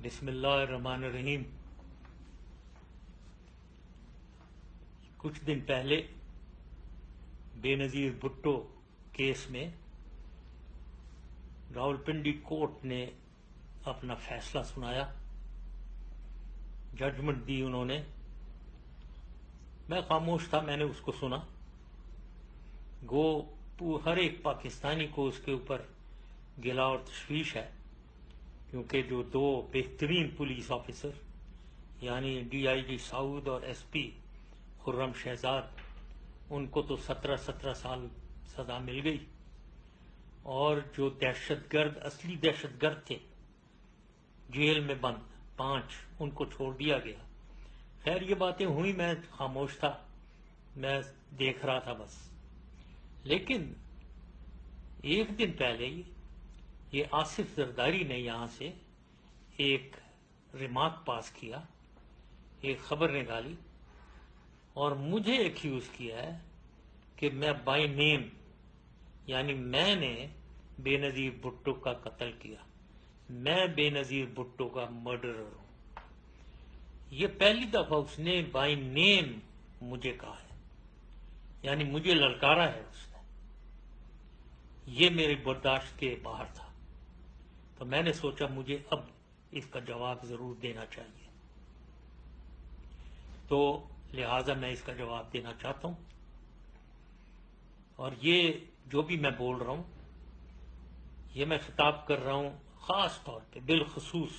بسم اللہ الرحمن الرحیم۔ کچھ دن پہلے بے نظیر بھٹو کیس میں راولپنڈی کورٹ نے اپنا فیصلہ سنایا، ججمنٹ دی انہوں نے۔ میں خاموش تھا، میں نے اس کو سنا۔ گو ہر ایک پاکستانی کو اس کے اوپر گلہ اور تشویش ہے، کیونکہ جو دو بہترین پولیس آفیسر یعنی ڈی آئی جی سعود اور ایس پی خرم شہزاد، ان کو تو 17 سال سزا مل گئی، اور جو دہشت گرد اصلی دہشت گرد تھے جیل میں بند 5، ان کو چھوڑ دیا گیا۔ خیر یہ باتیں ہوئی، میں خاموش تھا، میں دیکھ رہا تھا بس۔ لیکن ایک دن پہلے یہ آصف زرداری نے یہاں سے ایک ریمارک پاس کیا، ایک خبر نکالی اور مجھے ایکیوز کیا ہے کہ میں بائی نیم، یعنی میں نے بے نظیر بھٹو کا قتل کیا، میں بے نظیر بھٹو کا مرڈرر ہوں۔ یہ پہلی دفعہ اس نے بائی نیم مجھے کہا ہے، یعنی مجھے للکارا ہے اس نے۔ یہ میری برداشت کے باہر تھا، تو میں نے سوچا مجھے اب اس کا جواب ضرور دینا چاہیے، تو لہٰذا میں اس کا جواب دینا چاہتا ہوں۔ اور یہ جو بھی میں بول رہا ہوں، یہ میں خطاب کر رہا ہوں خاص طور پہ بالخصوص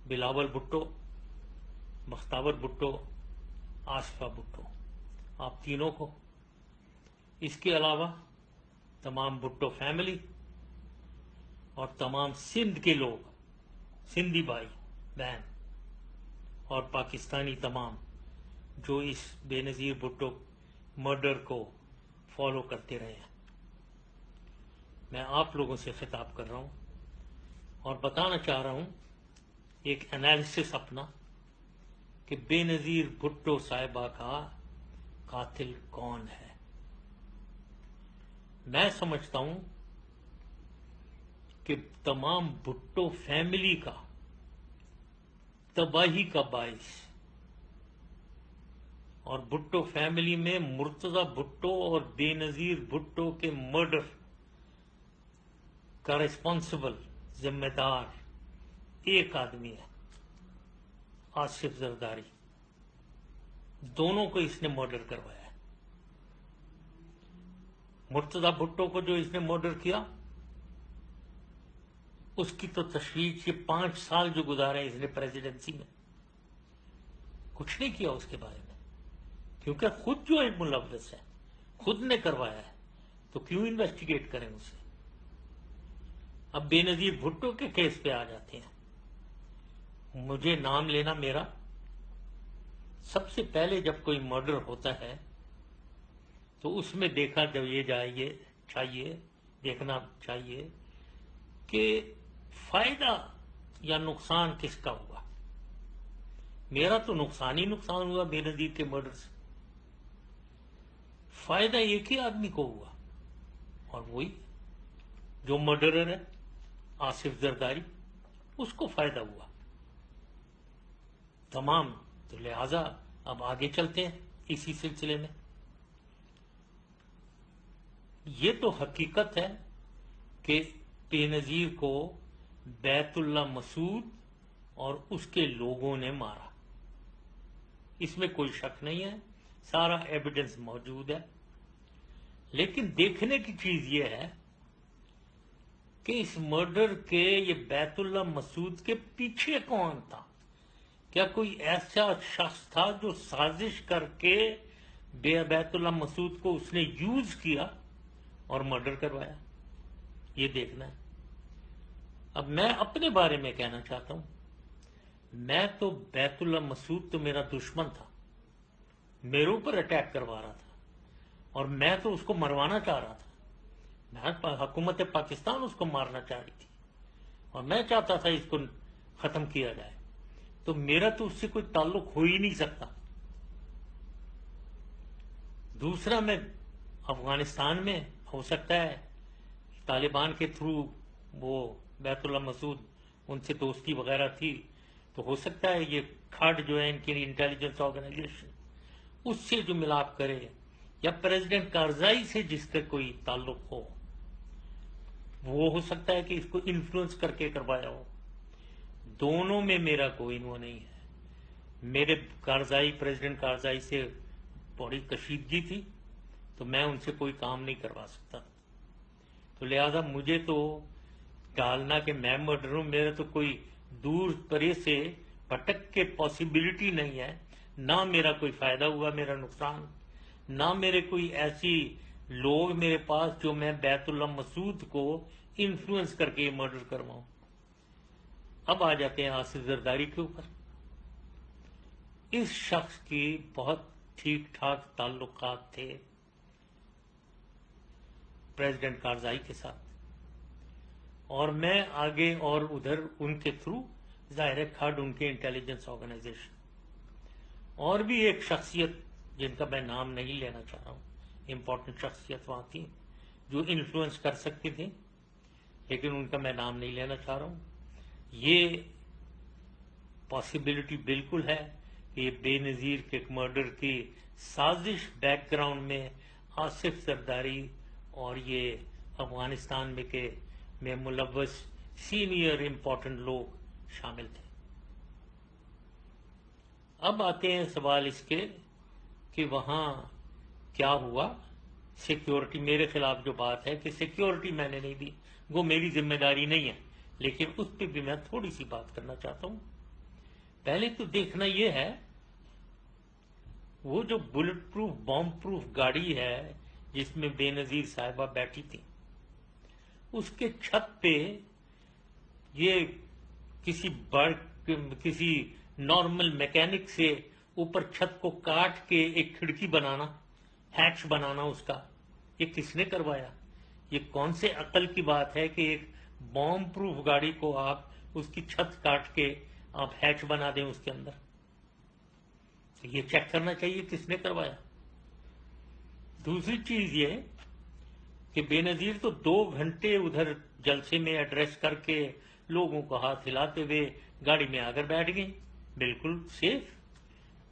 بلاول بھٹو، بختیور بھٹو، آصفہ بھٹو، آپ تینوں کو، اس کے علاوہ تمام بھٹو فیملی اور تمام سندھ کے لوگ، سندھی بھائی بہن اور پاکستانی تمام جو اس بے نظیر بھٹو مرڈر کو فالو کرتے رہے ہیں۔ میں آپ لوگوں سے خطاب کر رہا ہوں اور بتانا چاہ رہا ہوں ایک انالیسس اپنا کہ بے نظیر بھٹو صاحبہ کا قاتل کون ہے۔ میں سمجھتا ہوں کہ تمام بھٹو فیملی کا تباہی کا باعث، اور بھٹو فیملی میں مرتضی بھٹو اور بے نظیر بھٹو کے مرڈر کا ریسپانسبل، ذمہ دار ایک آدمی ہے، آصف زرداری۔ دونوں کو اس نے مرڈر کروایا ہے۔ مرتضی بھٹو کو جو اس نے مرڈر کیا، اس کی تو تشویش، یہ 5 سال جو گزارے اس نے پریزیڈنسی میں، کچھ نہیں کیا اس کے بارے میں، کیونکہ خود جو ایک ملوث ہے، خود نے کروایا ہے، تو کیوں انویسٹیگیٹ کریں اسے۔ اب بے نظیر بھٹو کے کیس پہ آ جاتے ہیں۔ مجھے نام لینا میرا، سب سے پہلے جب کوئی مرڈر ہوتا ہے تو اس میں دیکھا دیکھنا چاہیے کہ فائدہ یا نقصان کس کا ہوا۔ میرا تو نقصان ہی نقصان ہوا بے نظیر کے مرڈر سے، فائدہ ایک ہی آدمی کو ہوا، اور وہی جو مرڈرر ہے آصف زرداری، اس کو فائدہ ہوا تمام۔ تو لہذا اب آگے چلتے ہیں اسی سلسلے میں۔ یہ تو حقیقت ہے کہ بے نظیر کو بیت اللہ مسعود اور اس کے لوگوں نے مارا، اس میں کوئی شک نہیں ہے، سارا ایویڈنس موجود ہے۔ لیکن دیکھنے کی چیز یہ ہے کہ اس مرڈر کے، یہ بیت اللہ مسعود کے پیچھے کون تھا؟ کیا کوئی ایسا شخص تھا جو سازش کر کے بیت اللہ مسعود کو اس نے یوز کیا اور مرڈر کروایا؟ یہ دیکھنا ہے۔ اب میں اپنے بارے میں کہنا چاہتا ہوں، میں تو بیت اللہ مسعود تو میرا دشمن تھا، میرے اوپر اٹیک کروا رہا تھا، اور میں تو اس کو مروانا چاہ رہا تھا۔ حکومت پاکستان اس کو مارنا چاہ رہی تھی، اور میں چاہتا تھا اس کو ختم کیا جائے، تو میرا تو اس سے کوئی تعلق ہو ہی نہیں سکتا۔ دوسرا، میں افغانستان میں ہو سکتا ہے طالبان کے تھرو وہ بیت اللہ مسعود ان سے دوستی وغیرہ تھی، تو ہو سکتا ہے یہ کھڈ جو ہے ان کی انٹیلیجنس آرگنائزیشن اس سے جو ملاپ کرے، یا پریزیڈنٹ کارزائی سے جس کا کوئی تعلق ہو، وہ ہو سکتا ہے کہ اس کو انفلوئنس کر کے کروایا ہو۔ دونوں میں میرا کوئی وہ نہیں ہے۔ میرے پریزیڈنٹ کارزائی سے بڑی کشیدگی تھی، تو میں ان سے کوئی کام نہیں کروا سکتا، تو لہذا مجھے تو ڈالنا کہ میں مرڈر ہوں، میرا تو کوئی دور پرے سے بھٹک کے پاسبلٹی نہیں ہے، نہ میرا کوئی فائدہ ہوا، میرا نقصان، نہ میرے کوئی ایسی لوگ میرے پاس جو میں بیت اللہ مسعود کو انفلوئنس کر کے مرڈر کرواؤں۔ اب آ جاتے ہیں آصف زرداری کے اوپر۔ اس شخص کی بہت ٹھیک ٹھاک تعلقات تھے پریزیڈنٹ کارزائی کے ساتھ، اور میں آگے اور ادھر ان کے تھرو ظاہر کھڈ ان کے انٹیلیجنس آرگنائزیشن، اور بھی ایک شخصیت جن کا میں نام نہیں لینا چاہ رہا ہوں، امپورٹنٹ شخصیت وہاں تھی جو انفلوئنس کر سکتی تھی، لیکن ان کا میں نام نہیں لینا چاہ رہا ہوں۔ یہ پاسبلٹی بالکل ہے کہ یہ بے نظیر کے مرڈر کی سازش بیک گراؤنڈ میں آصف زرداری اور یہ افغانستان میں ملوث سینئر امپورٹنٹ لوگ شامل تھے۔ اب آتے ہیں سوال اس کے کہ وہاں کیا ہوا۔ سیکیورٹی میرے خلاف جو بات ہے کہ سیکیورٹی میں نے نہیں دی، وہ میری ذمہ داری نہیں ہے، لیکن اس پہ بھی میں تھوڑی سی بات کرنا چاہتا ہوں۔ پہلے تو دیکھنا یہ ہے، وہ جو بلٹ پروف بام پروف گاڑی ہے جس میں بے نظیر صاحبہ بیٹھی تھی، اس کے چھت پہ یہ کسی نارمل میکینک سے اوپر چھت کو کاٹ کے ایک کھڑکی بنانا، ہیچ بنانا اس کا، یہ کس نے کروایا؟ یہ کون سے عقل کی بات ہے کہ ایک بام پروف گاڑی کو آپ اس کی چھت کاٹ کے آپ ہیچ بنا دیں اس کے اندر؟ یہ چیک کرنا چاہیے کس نے کروایا۔ دوسری چیز یہ کہ بے نظیر تو 2 گھنٹے ادھر جلسے میں ایڈریس کر کے لوگوں کو ہاتھ ہلاتے ہوئے گاڑی میں آ کر بیٹھ گئی، بالکل سیف،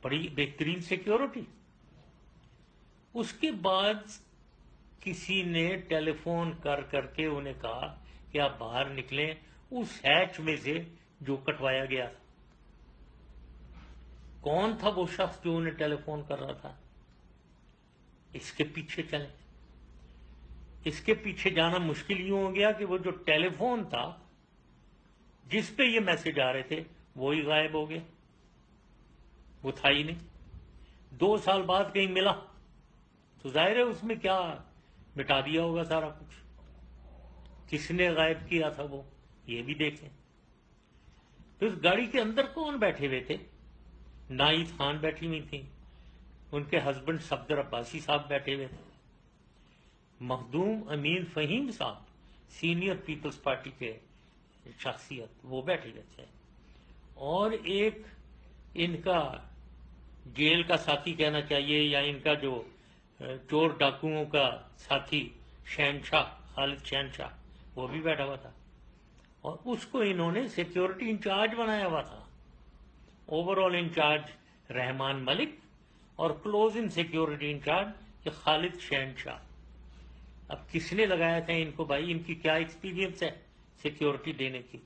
بڑی بہترین سیکیورٹی۔ اس کے بعد کسی نے ٹیلی فون کر کے انہیں کہا کہ آپ باہر نکلیں اس ہیچ میں سے جو کٹوایا گیا تھا۔ کون تھا وہ شخص جو انہیں ٹیلی فون کر رہا تھا؟ اس کے پیچھے چلیں۔ اس کے پیچھے جانا مشکل یوں ہو گیا کہ وہ جو ٹیلی فون تھا جس پہ یہ میسج آ رہے تھے وہی غائب ہو گیا، وہ تھا ہی نہیں۔ 2 سال بعد کہیں ملا تو ظاہر ہے اس میں کیا مٹا دیا ہوگا سارا کچھ۔ کس نے غائب کیا تھا وہ، یہ بھی دیکھیں۔ تو اس گاڑی کے اندر کون بیٹھے ہوئے تھے؟ ناہید خان بیٹھی ہوئی تھیں، ان کے ہسبینڈ صفدر عباسی صاحب بیٹھے ہوئے تھے، مخدوم امین فہیم صاحب سینئر پیپلز پارٹی کے شخصیت وہ بیٹھے ہوئے تھے، اور ایک ان کا جیل کا ساتھی کہنا چاہیے یا ان کا جو چور ڈاکوؤں کا ساتھی شہنشاہ خالد شہنشاہ وہ بھی بیٹھا ہوا تھا، اور اس کو انہوں نے سیکیورٹی انچارج بنایا ہوا تھا۔ Over all incharge Rehman Malik اور کلوز ان سیکیورٹی انچارج خالد شہنشاہ۔ اب کس نے لگایا تھا ان کو؟ بھائی ان کی کیا ایکسپیرینس ہے سیکیورٹی دینے کی؟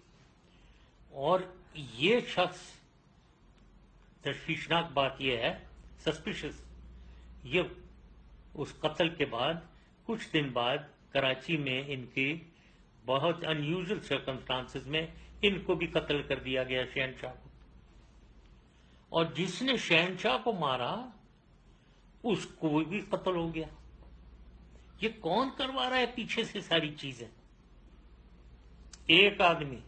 اور یہ شخص، تشویشناک بات یہ ہے، سسپیشس، یہ اس قتل کے بعد کچھ دن بعد کراچی میں ان کی بہت انیوزل سرکمسٹانسز میں ان کو بھی قتل کر دیا گیا، شہنشاہ کو۔ اور جس نے شہنشاہ کو مارا اس کو بھی قتل ہو گیا۔ یہ کون کروا رہا ہے پیچھے سے ساری چیزیں؟ ایک آدمی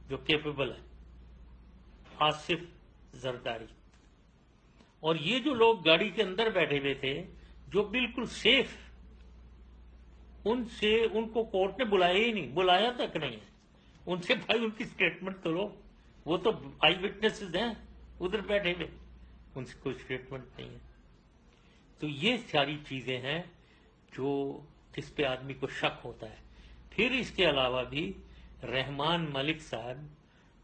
جو کیپیبل ہے، آصف زرداری۔ اور یہ جو لوگ گاڑی کے اندر بیٹھے ہوئے تھے جو بالکل سیف، ان کو کورٹ نے بلایا ہی نہیں، بلایا تک نہیں ہے۔ ان سے بھائی ان کی سٹیٹمنٹ تو لو، وہ تو آئی وٹنسز ہیں ادھر بیٹھے ہوئے، ان سے کوئی سٹیٹمنٹ نہیں ہے۔ تو یہ ساری چیزیں ہیں جس پہ آدمی کو شک ہوتا ہے۔ پھر اس کے علاوہ بھی رحمان ملک صاحب